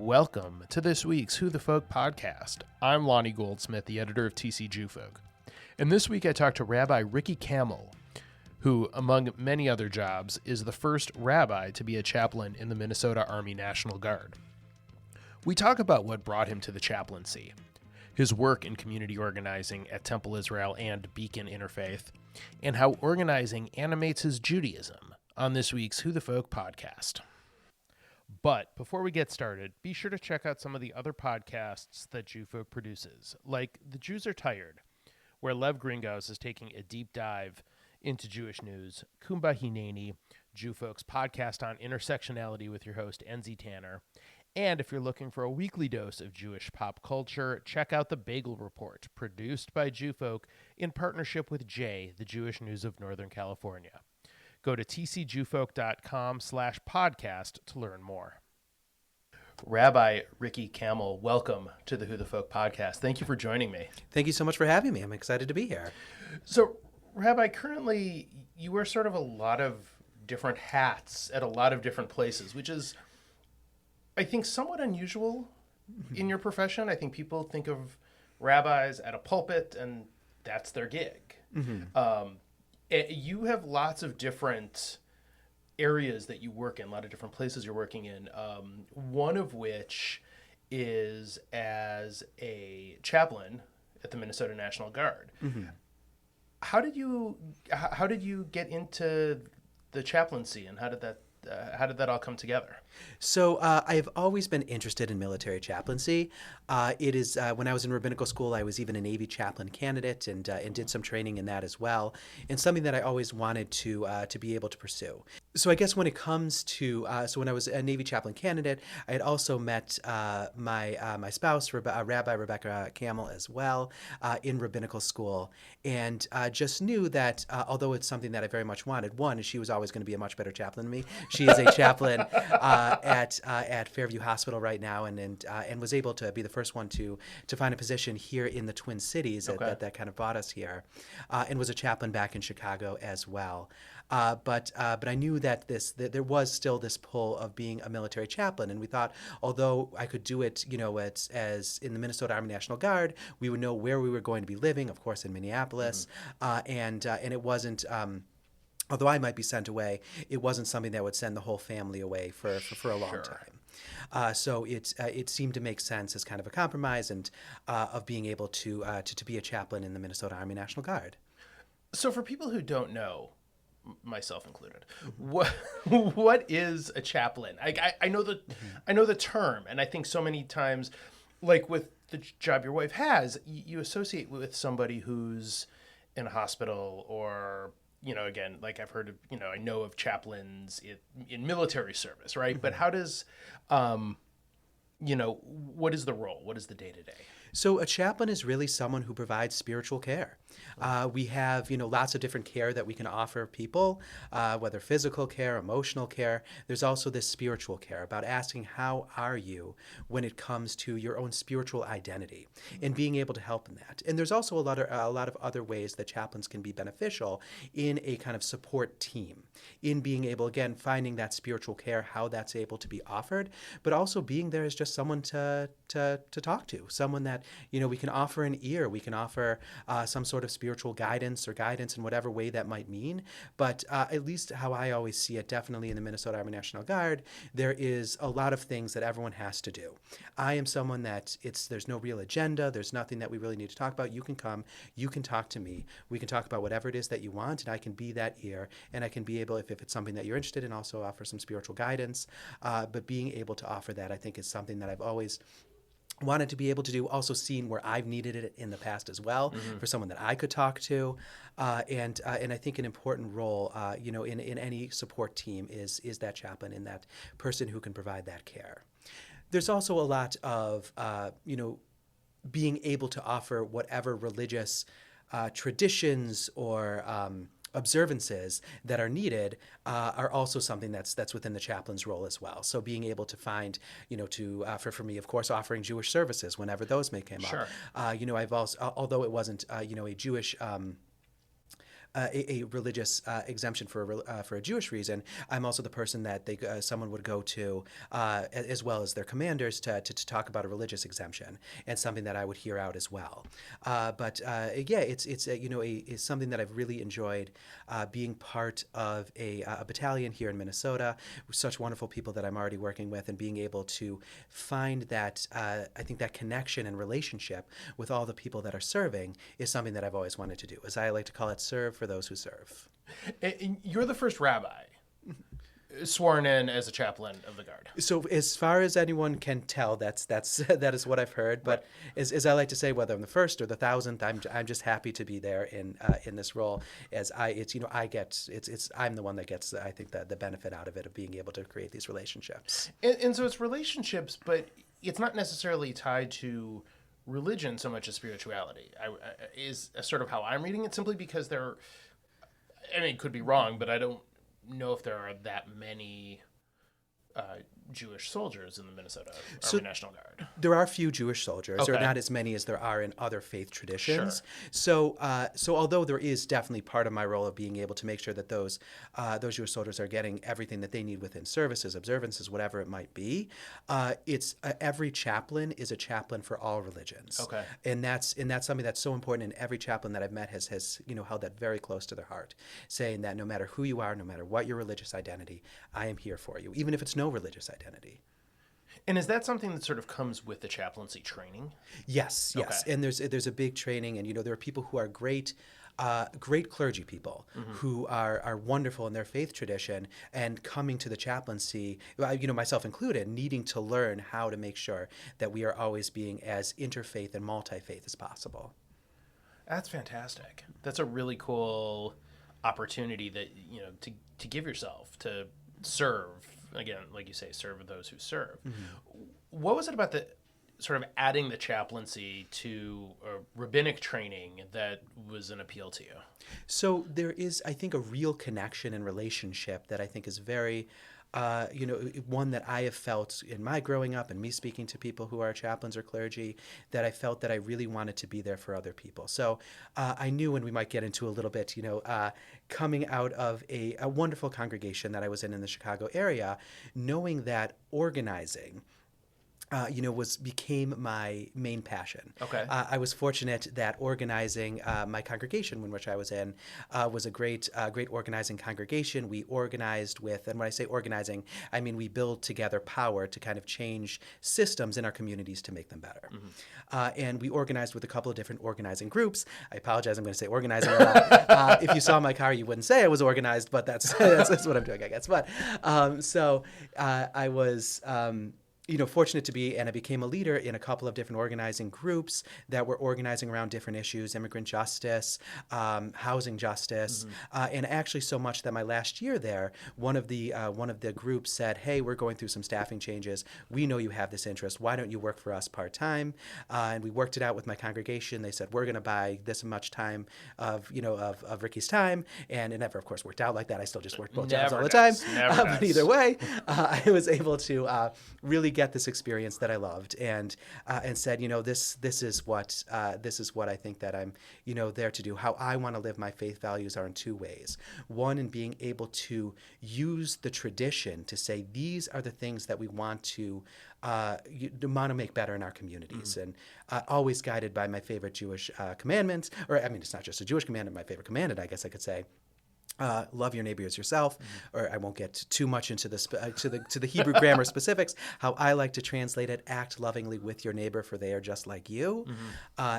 Welcome to this week's Who the Folk podcast. I'm Lonnie Goldsmith, the editor of TC Jewfolk. And this week I talked to Rabbi Ricky Kamil, who, among many other jobs, is the first rabbi to be a chaplain in the Minnesota Army National Guard. We talk about what brought him to the chaplaincy, his work in community organizing at Temple Israel and Beacon Interfaith, and how organizing animates his Judaism on this week's Who the Folk podcast. But before we get started, be sure to check out some of the other podcasts that Jewfolk produces, like The Jews Are Tired, where Lev Gringos is taking a deep dive into Jewish news, Kumba Hineni, Jewfolk's podcast on intersectionality with your host, Enzi Tanner. And if you're looking for a weekly dose of Jewish pop culture, check out The Bagel Report, produced by Jewfolk in partnership with Jay, the Jewish News of Northern California. Go to tcjewfolk.com/podcast to learn more. Rabbi Ricky Kamil, welcome to the Who the Folk podcast. Thank you for joining me. Thank you so much for having me. I'm excited to be here. So, Rabbi, currently you wear sort of a lot of different hats at a lot of different places, which is, I think, somewhat unusual in your profession. I think people think of rabbis at a pulpit and that's their gig. You have lots of different areas that you work in, a lot of different places you're working in, one of which is as a chaplain at the Minnesota National Guard. How did you get into the chaplaincy, and how did that all come together? So I have always been interested in military chaplaincy. It is when I was in rabbinical school, I was even a Navy chaplain candidate and did some training in that as well, and something that I always wanted to be able to pursue. So I guess when it comes to so when I was a Navy chaplain candidate, I had also met my spouse, Rabbi Rebecca Kamil, as well in rabbinical school, and just knew that although it's something that I very much wanted, one, she was always going to be a much better chaplain than me. She is a chaplain at Fairview Hospital right now, and was able to be the first one to find a position here in the Twin Cities. Okay. that kind of brought us here, and was a chaplain back in Chicago as well. But I knew that there was still this pull of being a military chaplain, and we thought, although I could do it, as in the Minnesota Army National Guard, we would know where we were going to be living, of course, in Minneapolis, and it wasn't. Although I might be sent away, it wasn't something that would send the whole family away for a long time. So it seemed to make sense as kind of a compromise, and of being able to be a chaplain in the Minnesota Army National Guard. So for people who don't know, myself included, what is a chaplain? I know the term, and I think so many times, like with the job your wife has, you associate with somebody who's in a hospital, or again, like I've heard of, I know of chaplains in military service, right? But how does, what is the role? What is the day-to-day? So a chaplain is really someone who provides spiritual care. We have, lots of different care that we can offer people, whether physical care, emotional care. There's also this spiritual care about asking, how are you when it comes to your own spiritual identity, and being able to help in that. And there's also a lot of other ways that chaplains can be beneficial in a kind of support team, in being able, again, finding that spiritual care, how that's able to be offered, but also being there as just someone to talk to, someone that, we can offer an ear, we can offer some sort of spiritual guidance in whatever way that might mean. But at least how I always see it, definitely in the Minnesota Army National Guard, there is a lot of things that everyone has to do. I am someone that there's no real agenda, there's nothing that we really need to talk about. You can come, you can talk to me, we can talk about whatever it is that you want, and I can be that ear, and I can be able, if it's something that you're interested in, also offer some spiritual guidance. But being able to offer that, I think, is something that I've always wanted to be able to do, also seen where I've needed it in the past as well, for someone that I could talk to, and I think an important role, in any support team is that chaplain, and that person who can provide that care. There's also a lot of being able to offer whatever religious traditions or observances that are needed are also something that's within the chaplain's role as well. So being able to find, for me, of course, offering Jewish services whenever those may come up. I've also, although it wasn't, a Jewish a religious exemption for a Jewish reason, I'm also the person that someone would go to, as well as their commanders, to talk about a religious exemption, and something that I would hear out as well. It's something that I've really enjoyed, being part of a battalion here in Minnesota, with such wonderful people that I'm already working with, and being able to find that I think that connection and relationship with all the people that are serving is something that I've always wanted to do. As I like to call it, serve for those who serve. And you're the first rabbi sworn in as a chaplain of the guard. So as far as anyone can tell, that is what I've heard. But right. as I like to say, whether I'm the first or the 1,000th, I'm just happy to be there in this role. As I'm the one that gets, I think, the benefit out of it, of being able to create these relationships. And so it's relationships, but it's not necessarily tied to religion so much as spirituality. Is sort of how I'm reading it, simply because it could be wrong, but I don't know if there are that many Jewish soldiers in the Minnesota Army National Guard. There are few Jewish soldiers, okay. or not as many as there are in other faith traditions. Sure. So although there is definitely part of my role of being able to make sure that those Jewish soldiers are getting everything that they need within services, observances, whatever it might be, it's every chaplain is a chaplain for all religions. Okay. And that's something that's so important. And every chaplain that I've met has held that very close to their heart, saying that no matter who you are, no matter what your religious identity, I am here for you, even if it's no religious identity. And is that something that sort of comes with the chaplaincy training? Yes. Okay. And there's a big training, and there are people who are great clergy people, mm-hmm. who are wonderful in their faith tradition, and coming to the chaplaincy, myself included, needing to learn how to make sure that we are always being as interfaith and multi-faith as possible. That's fantastic. That's a really cool opportunity that, to give yourself, to serve. Again, like you say, serve those who serve. Mm-hmm. What was it about the sort of adding the chaplaincy to rabbinic training that was an appeal to you? So there is, I think, a real connection and relationship that I think is very, one that I have felt in my growing up and me speaking to people who are chaplains or clergy, that I felt that I really wanted to be there for other people. So I knew, and we might get into a little bit, coming out of a wonderful congregation that I was in the Chicago area, knowing that organizing became my main passion. Okay. I was fortunate that organizing my congregation, in which I was in, was a great organizing congregation. We organized with, and when I say organizing, I mean we build together power to kind of change systems in our communities to make them better. Mm-hmm. And we organized with a couple of different organizing groups. I apologize, I'm going to say organizing a lot. If you saw my car, you wouldn't say I was organized, but that's what I'm doing, I guess. But I was fortunate to be, and I became a leader in a couple of different organizing groups that were organizing around different issues: immigrant justice, housing justice, mm-hmm. And actually so much that my last year there, one of the groups said, "Hey, we're going through some staffing changes. We know you have this interest. Why don't you work for us part-time?" And we worked it out with my congregation. They said, "We're going to buy this much time of Ricky's time," and it never, of course, worked out like that. I still just worked both jobs all the time. But either way, I was able to really get this experience that I loved, and said, this is what I think that I'm, there to do. How I want to live my faith values are in two ways. One, in being able to use the tradition to say, these are the things that we want to make better in our communities, mm-hmm. and always guided by my favorite Jewish commandments, or it's not just a Jewish commandment, my favorite commandment, I guess I could say. Love your neighbor as yourself, mm-hmm. or I won't get too much into to the Hebrew grammar specifics. How I like to translate it: act lovingly with your neighbor, for they are just like you, mm-hmm.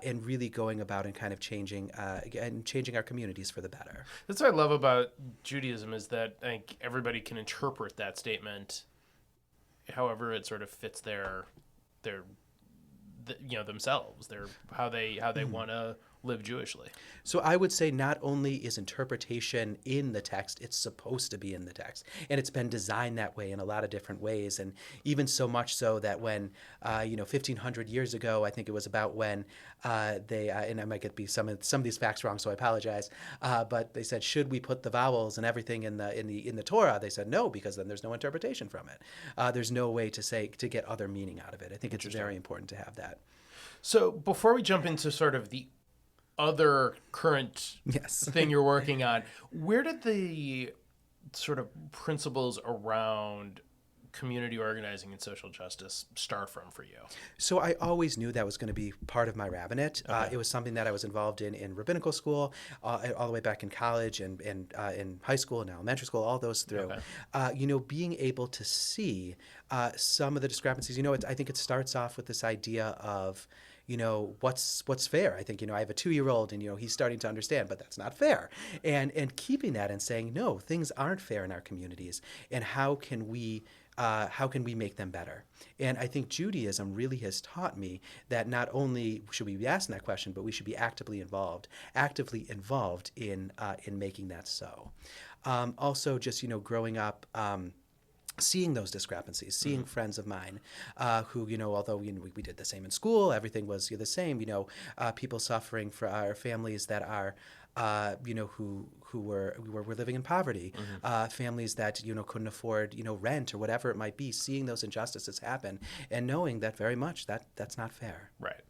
And really going about and kind of changing our communities for the better. That's what I love about Judaism, is that I think everybody can interpret that statement however it sort of fits their themselves, how they mm-hmm. want to live Jewishly. So I would say not only is interpretation in the text, it's supposed to be in the text. And it's been designed that way in a lot of different ways. And even so much so that when, 1,500 years ago, I think it was about when they, and I might get some of these facts wrong, so I apologize, but they said, should we put the vowels and everything in the Torah? They said no, because then there's no interpretation from it. There's no way to get other meaning out of it. I think it's very important to have that. So before we jump into sort of the other current Yes. thing you're working on. Where did the sort of principles around community organizing and social justice start from for you? So I always knew that was going to be part of my rabbinate. It was something that I was involved in rabbinical school, all the way back in college and in high school and elementary school, all those through. Being able to see some of the discrepancies. I think it starts off with this idea of, what's fair. I think, I have a 2-year-old and, he's starting to understand, but that's not fair. And keeping that and saying, no, things aren't fair in our communities. And how can we make them better? And I think Judaism really has taught me that not only should we be asking that question, but we should be actively involved in making that so. Also, just growing up. Seeing those discrepancies, seeing friends of mine who, although we did the same in school, everything was the same. People suffering for our families that are, who were living in poverty, families that couldn't afford rent or whatever it might be. Seeing those injustices happen and knowing that very much that's not fair. Right.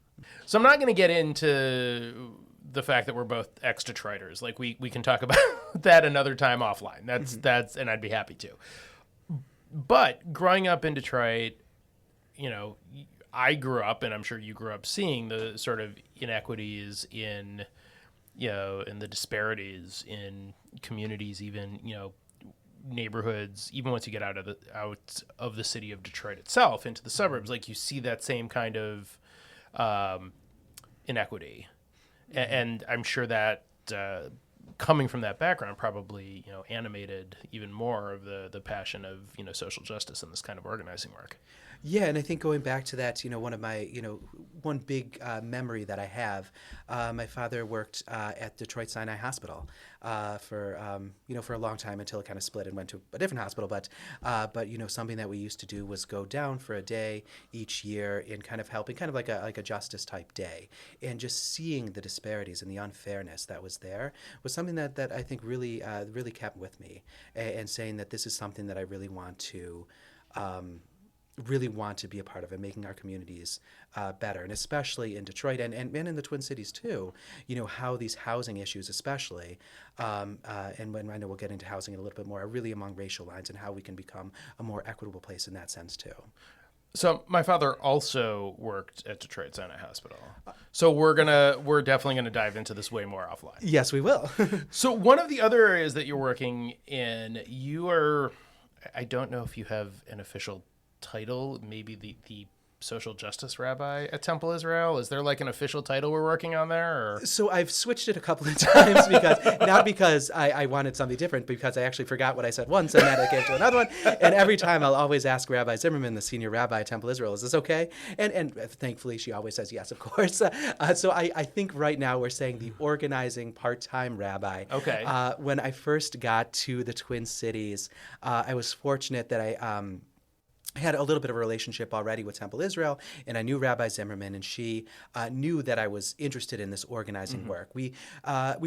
So I'm not going to get into the fact that we're both ex-Detroiters. Like we can talk about that another time offline. That's and I'd be happy to. But growing up in Detroit, I grew up, and I'm sure you grew up seeing the sort of inequities in, and the disparities in communities, even, neighborhoods. Even once you get out of the city of Detroit itself into the suburbs, like you see that same kind of inequity, and I'm sure that. Coming from that background probably, animated even more of the passion of, social justice and this kind of organizing work. Yeah, and I think going back to that, one of my, one big memory that I have, my father worked at Detroit Sinai Hospital for a long time until it kind of split and went to a different hospital. But something that we used to do was go down for a day each year in kind of helping, kind of like a justice type day, and just seeing the disparities and the unfairness that was there was something that I think really kept with me, and saying that this is something that I really want to be a part of, and making our communities better, and especially in Detroit and in the Twin Cities too, how these housing issues especially, and when I know we'll get into housing in a little bit more, are really among racial lines, and how we can become a more equitable place in that sense too. So my father also worked at Detroit Sinai Hospital. So we're definitely gonna dive into this way more offline. Yes, we will. So one of the other areas that you're working in, I don't know if you have an official title, maybe the social justice rabbi at Temple Israel. Is there like an official title we're working on there? Or? So I've switched it a couple of times because I wanted something different, because I actually forgot what I said once and then I gave to another one. And every time I'll always ask Rabbi Zimmerman, the senior rabbi at Temple Israel, is this okay? And thankfully she always says yes, of course. So I think right now we're saying the organizing part-time rabbi. Okay. When I first got to the Twin Cities, I was fortunate that I had a little bit of a relationship already with Temple Israel, and I knew Rabbi Zimmerman, and she knew that I was interested in this organizing work. We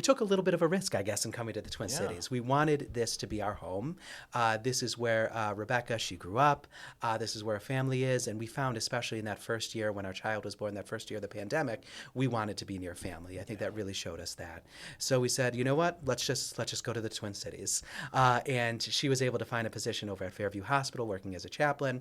took a little bit of a risk, I guess, in coming to the Twin Cities. We wanted this to be our home. This is where Rebecca, she grew up. This is where her family is, and we found, especially in that first year when our child was born, that first year of the pandemic, we wanted to be near family. I think that really showed us that. So we said, you know what, let's just go to the Twin Cities. And she was able to find a position over at Fairview Hospital working as a chaplain.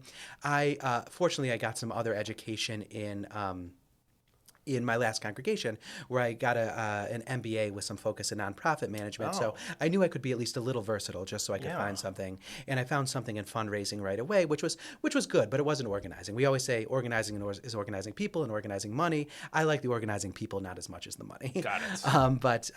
Fortunately, I got some other education in my last congregation, where I got an MBA with some focus in nonprofit management. So I knew I could be at least a little versatile, just so I could find something. And I found something in fundraising right away, which was good, but it wasn't organizing. We always say organizing is organizing people and organizing money. I like the organizing people not as much as the money. Got it. But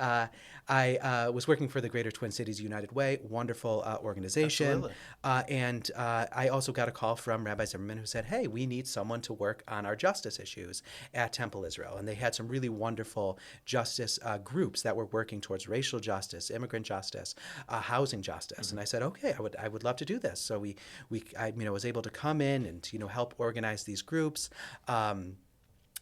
I was working for the Greater Twin Cities United Way, wonderful organization. Absolutely. And I also got a call from Rabbi Zimmerman, who said, hey, we need someone to work on our justice issues at Temple Israel. And they had some really wonderful justice groups that were working towards racial justice, immigrant justice, housing justice. And I said, okay, I would love to do this. So I was able to come in and help organize these groups.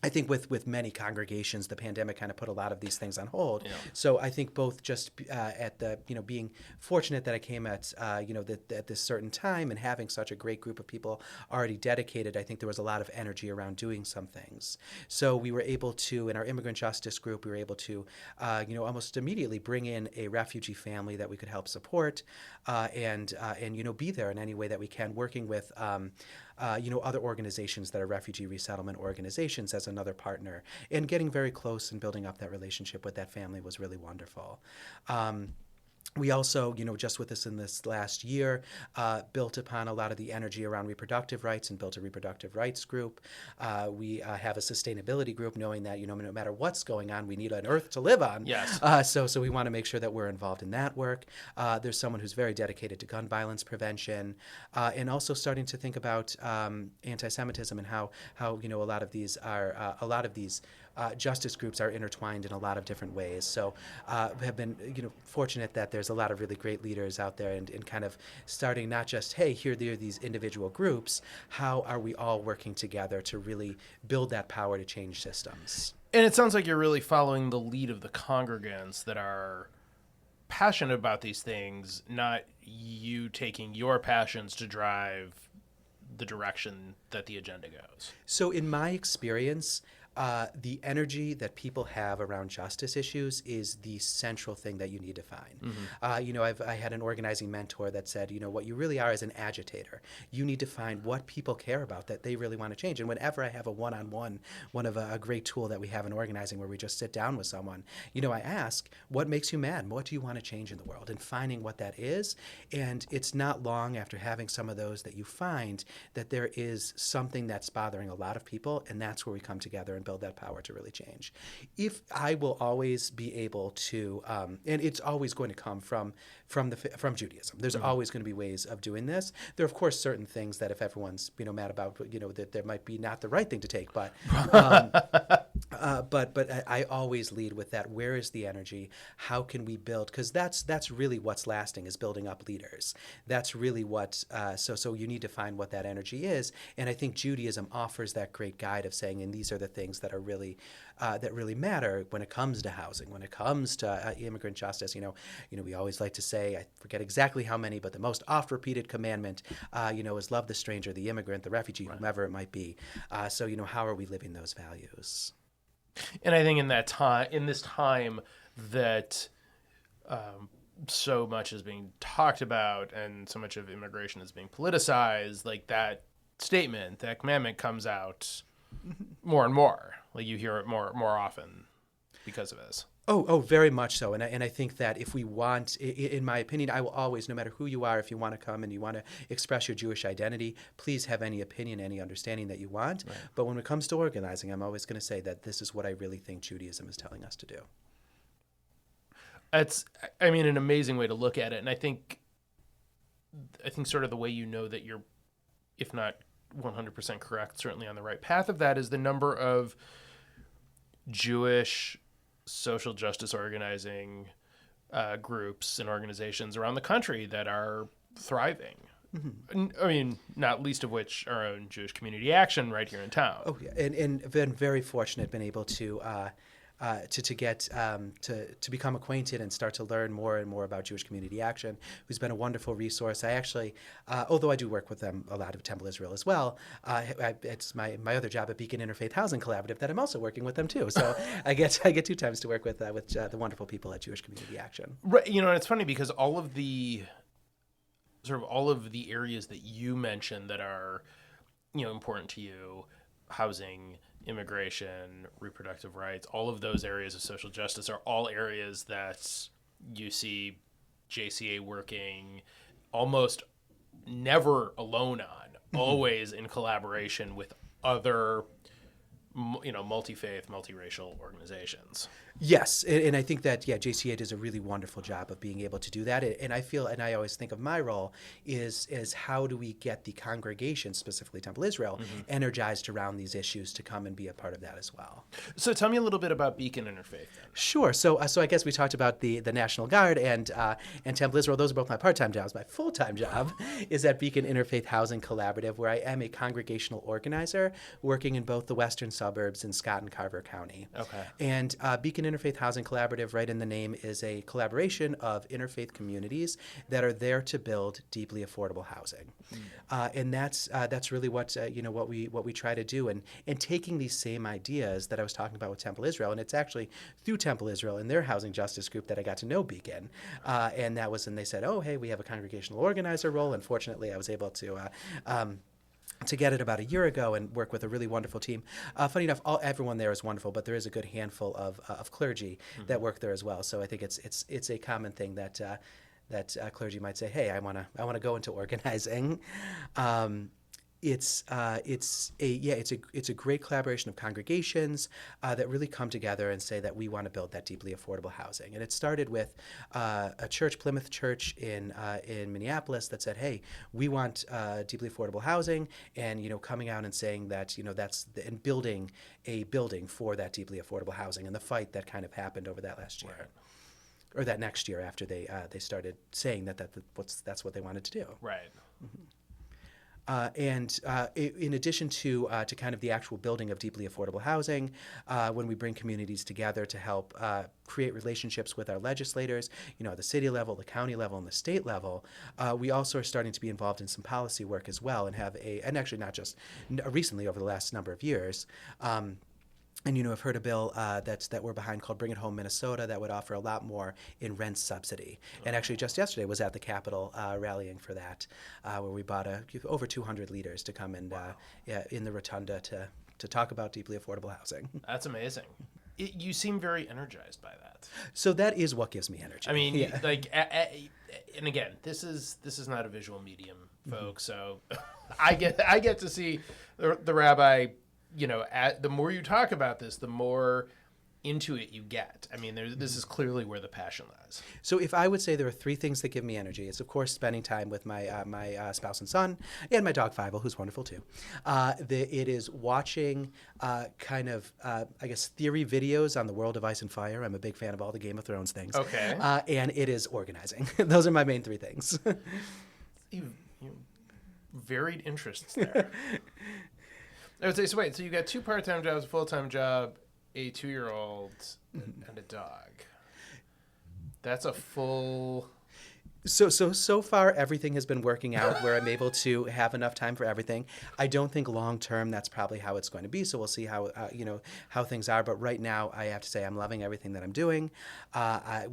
I think with many congregations, the pandemic kind of put a lot of these things on hold. Yeah. So I think both just at the, being fortunate that I came at, at this certain time and having such a great group of people already dedicated, I think there was a lot of energy around doing some things. So we were able to, in our immigrant justice group, we were able to, almost immediately bring in a refugee family that we could help support and be there in any way that we can, working with other organizations that are refugee resettlement organizations as another partner, and getting very close and building up that relationship with that family was really wonderful. We also, just with us in this last year, built upon a lot of the energy around reproductive rights and built a reproductive rights group. We have a sustainability group, knowing that, no matter what's going on, we need an earth to live on. Yes. So we want to make sure that we're involved in that work. There's someone who's very dedicated to gun violence prevention, and also starting to think about anti-Semitism and how a lot of these justice groups are intertwined in a lot of different ways. So have been fortunate that there's a lot of really great leaders out there and kind of starting not just, hey, here are these individual groups, how are we all working together to really build that power to change systems? And it sounds like you're really following the lead of the congregants that are passionate about these things, not you taking your passions to drive the direction that the agenda goes. So in my experience, the energy that people have around justice issues is the central thing that you need to find. Mm-hmm. I had an organizing mentor that said, what you really are is an agitator. You need to find what people care about that they really want to change. And whenever I have a one-on-one, one of a great tool that we have in organizing where we just sit down with someone, I ask, what makes you mad? What do you want to change in the world? And finding what that is. And it's not long after having some of those that you find that there is something that's bothering a lot of people, and that's where we come together and build that power to really change. If I will always be able to, and it's always going to come from Judaism. There's always going to be ways of doing this. There are, of course, certain things that if everyone's mad about, that there might be not the right thing to take. But but I always lead with that. Where is the energy? How can we build? Because that's really what's lasting, is building up leaders. That's really what. So you need to find what that energy is. And I think Judaism offers that great guide of saying, and these are the things that are really that really matter when it comes to housing, when it comes to immigrant justice. We always like to say, I forget exactly how many, but the most oft-repeated commandment, is love the stranger, the immigrant, the refugee, right, whomever it might be. So how are we living those values? And I think in this time that so much is being talked about and so much of immigration is being politicized, like that statement, that commandment comes out more and more. Like you hear it more often because of this. Oh, very much so. And I think that if we want, in my opinion, I will always, no matter who you are, if you want to come and you want to express your Jewish identity, please have any opinion, any understanding that you want. Right. But when it comes to organizing, I'm always going to say that this is what I really think Judaism is telling us to do. It's, an amazing way to look at it. And I think sort of the way that you're, if not 100% correct, certainly on the right path of that, is the number of Jewish social justice organizing groups and organizations around the country that are thriving. Mm-hmm. Not least of which our own Jewish Community Action right here in town. Oh, yeah. And been very fortunate, been able to get to become acquainted and start to learn more and more about Jewish Community Action, who's been a wonderful resource. I actually, although I do work with them a lot of Temple Israel as well, it's my other job at Beacon Interfaith Housing Collaborative that I'm also working with them too. So I get 2 times to work with the wonderful people at Jewish Community Action. Right, and it's funny because all of the areas that you mentioned that are important to you, housing, immigration, reproductive rights, all of those areas of social justice are all areas that you see JCA working almost never alone on, always in collaboration with other, multi-faith, multiracial organizations. Yes, and I think that, JCA does a really wonderful job of being able to do that. And I feel, and I always think of my role is how do we get the congregation, specifically Temple Israel, energized around these issues to come and be a part of that as well. So tell me a little bit about Beacon Interfaith then. Sure. So I guess we talked about the National Guard and Temple Israel. Those are both my part-time jobs. My full-time job is at Beacon Interfaith Housing Collaborative, where I am a congregational organizer working in both the Western suburbs in Scott and Carver County. Okay. And Beacon Interfaith Housing Collaborative, right in the name, is a collaboration of interfaith communities that are there to build deeply affordable housing. And that's really what what we try to do. And taking these same ideas that I was talking about with Temple Israel, and it's actually through Temple Israel and their housing justice group that I got to know Beacon. And that was, and they said, oh, hey, we have a congregational organizer role. Unfortunately, I was able to get it about a year ago and work with a really wonderful team. Funny enough, everyone there is wonderful, but there is a good handful of clergy that work there as well. So I think it's a common thing that clergy might say, hey, I want to go into organizing. It's a great collaboration of congregations that really come together and say that we want to build that deeply affordable housing. And it started with a church, Plymouth Church in Minneapolis, that said, hey, we want deeply affordable housing, and coming out and saying that and building a building for that deeply affordable housing, and the fight that kind of happened over that last year. Right. Or that next year after they started saying that's what they wanted to do. Right. Mm-hmm. In addition to kind of the actual building of deeply affordable housing, when we bring communities together to help create relationships with our legislators, at the city level, the county level, and the state level, we also are starting to be involved in some policy work as well, and and actually not just recently over the last number of years. And I've heard a bill that we're behind called Bring It Home Minnesota that would offer a lot more in rent subsidy. And actually just yesterday was at the Capitol rallying for that, where we brought over 200 leaders to come and in the rotunda to talk about deeply affordable housing. That's amazing. You seem very energized by that. So that is what gives me energy. I mean, and again, this is not a visual medium, folks. So I get to see the rabbi. The more you talk about this, the more into it you get. I mean, this is clearly where the passion lies. So if I would say there are three things that give me energy, it's, of course, spending time with my spouse and son, and my dog, Fievel, who's wonderful, too. It is watching theory videos on the world of Ice and Fire. I'm a big fan of all the Game of Thrones things. Okay. And it is organizing. Those are my main three things. You varied interests there. I would say, so wait, so you got 2 part-time jobs, a full-time job, a 2-year-old, and a dog. That's a full... So far, everything has been working out where I'm able to have enough time for everything. I don't think long-term that's probably how it's going to be, so we'll see how things are. But right now, I have to say I'm loving everything that I'm doing.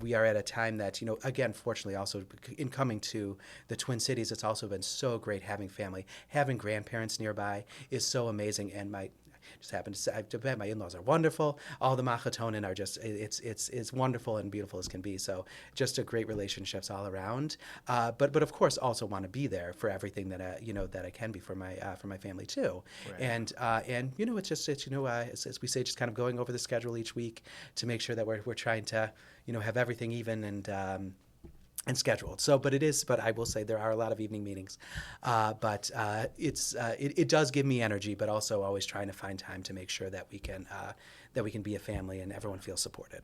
We are at a time that, again, fortunately, also in coming to the Twin Cities, it's also been so great having family. Having grandparents nearby is so amazing, and just happen to say, my in-laws are wonderful. All the Machatonin are just, it's wonderful and beautiful as can be. So just a great relationships all around. But of course also want to be there for everything that I can be for my family too. Right. And as we say, just kind of going over the schedule each week to make sure that we're trying to have everything even and scheduled. But I will say there are a lot of evening meetings. It does give me energy, but also always trying to find time to make sure that we can be a family and everyone feels supported.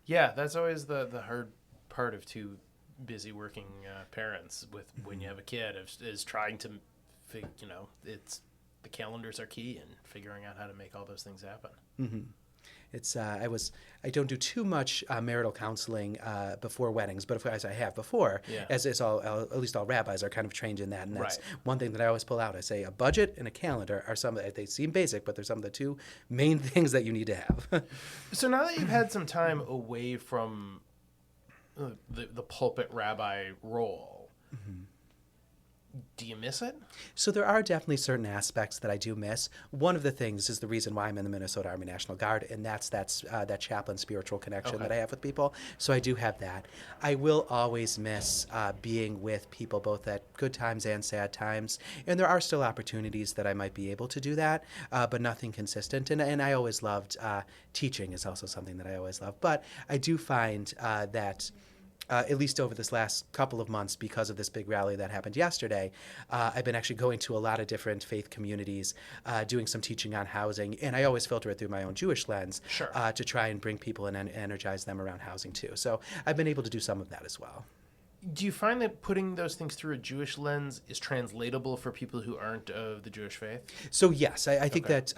Yeah, that's always the hard part of two busy working parents with when you have a kid is trying to it's the calendars are key and figuring out how to make all those things happen. Mm-hmm. I don't do too much marital counseling before weddings, but as I have before, as at least all rabbis are kind of trained in that, and that's one thing that I always pull out. I say a budget and a calendar are they seem basic, but they're some of the two main things that you need to have. So now that you've had some time away from the pulpit rabbi role, do you miss it? So there are definitely certain aspects that I do miss. One of the things is the reason why I'm in the Minnesota Army National Guard, and that's that chaplain spiritual connection that I have with people. So I do have that. I will always miss being with people both at good times and sad times, and there are still opportunities that I might be able to do that, but nothing consistent. And I always loved teaching is also something that I always loved. But I do find that at least over this last couple of months, because of this big rally that happened yesterday, I've been actually going to a lot of different faith communities, doing some teaching on housing, and I always filter it through my own Jewish lens to try and bring people in and energize them around housing too. So I've been able to do some of that as well. Do you find that putting those things through a Jewish lens is translatable for people who aren't of the Jewish faith? So yes, I think that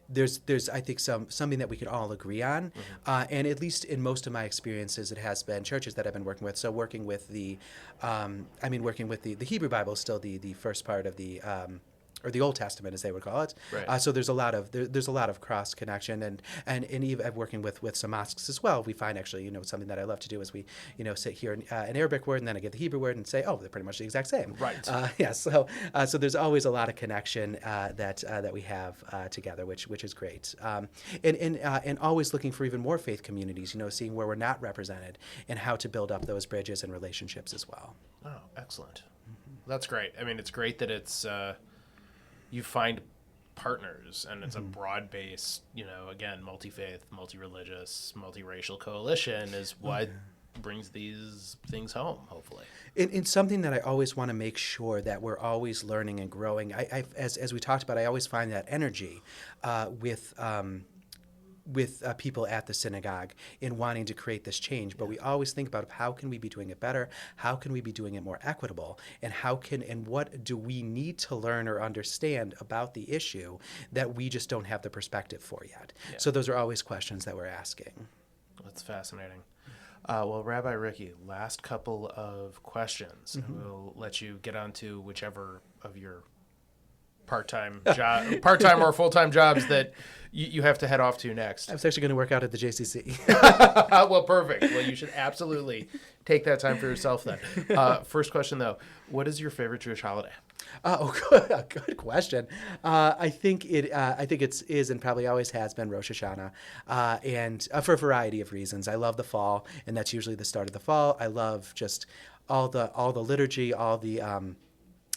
there's I think something that we could all agree on, and at least in most of my experiences, it has been churches that I've been working with. So working with the Hebrew Bible is still the first part of the or the Old Testament, as they would call it. Right. So there's a lot of cross connection, and even working with some mosques as well. We find actually, something that I love to do is we, sit here an Arabic word and then I get the Hebrew word and say, oh, they're pretty much the exact same. Right. So there's always a lot of connection that we have together, which is great. And always looking for even more faith communities, seeing where we're not represented and how to build up those bridges and relationships as well. Oh, excellent. That's great. I mean, it's great that it's you find partners, and it's a broad-based, again, multi-faith, multi-religious, multiracial coalition is what brings these things home, hopefully. It's something that I always want to make sure that we're always learning and growing. As we talked about, I always find that energy with people at the synagogue in wanting to create this change, but we always think about how can we be doing it better, how can we be doing it more equitable, and what do we need to learn or understand about the issue that we just don't have the perspective for yet. Yeah. So those are always questions that we're asking. That's fascinating. Well, Rabbi Ricky, last couple of questions. We'll let you get on to whichever of your part-time or full-time jobs that you have to head off to next. I was actually going to work out at the JCC. Well, perfect. Well, you should absolutely take that time for yourself then. First question, though. What is your favorite Jewish holiday? Good question. I think it is and probably always has been Rosh Hashanah, and for a variety of reasons. I love the fall, and that's usually the start of the fall. I love just all the liturgy, all the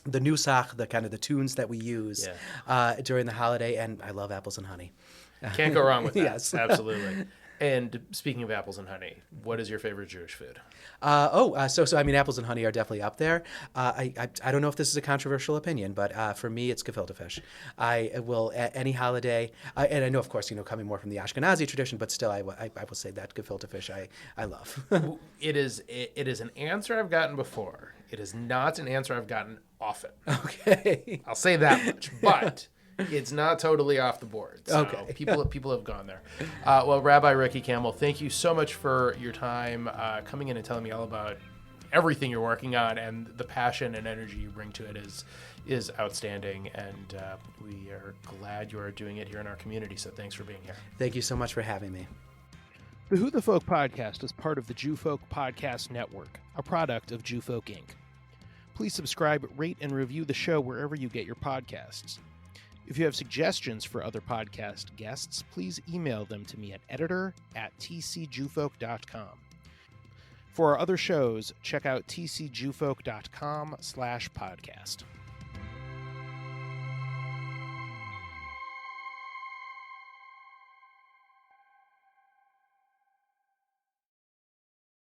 nusach, the kind of the tunes that we use during the holiday, and I love apples and honey. Can't go wrong with that. Yes. Absolutely. And speaking of apples and honey, what is your favorite Jewish food? So I mean, apples and honey are definitely up there. I don't know if this is a controversial opinion, but for me, it's gefilte fish. I will at any holiday, and I know, of course, coming more from the Ashkenazi tradition, but still, I will say that gefilte fish I love. It is an answer I've gotten before. It is not an answer I've gotten often. Okay. I'll say that much, but it's not totally off the board. So okay. people have gone there. Well, Rabbi Ricky Kamil, thank you so much for your time coming in and telling me all about everything you're working on, and the passion and energy you bring to it is outstanding, and we are glad you are doing it here in our community. So thanks for being here. Thank you so much for having me. The Who the Folk podcast is part of the Jew Folk Podcast Network, a product of Jew Folk Inc. Please subscribe, rate, and review the show wherever you get your podcasts. If you have suggestions for other podcast guests, please email them to me at editor@tcjewfolk.com. For our other shows, check out tcjewfolk.com/podcast.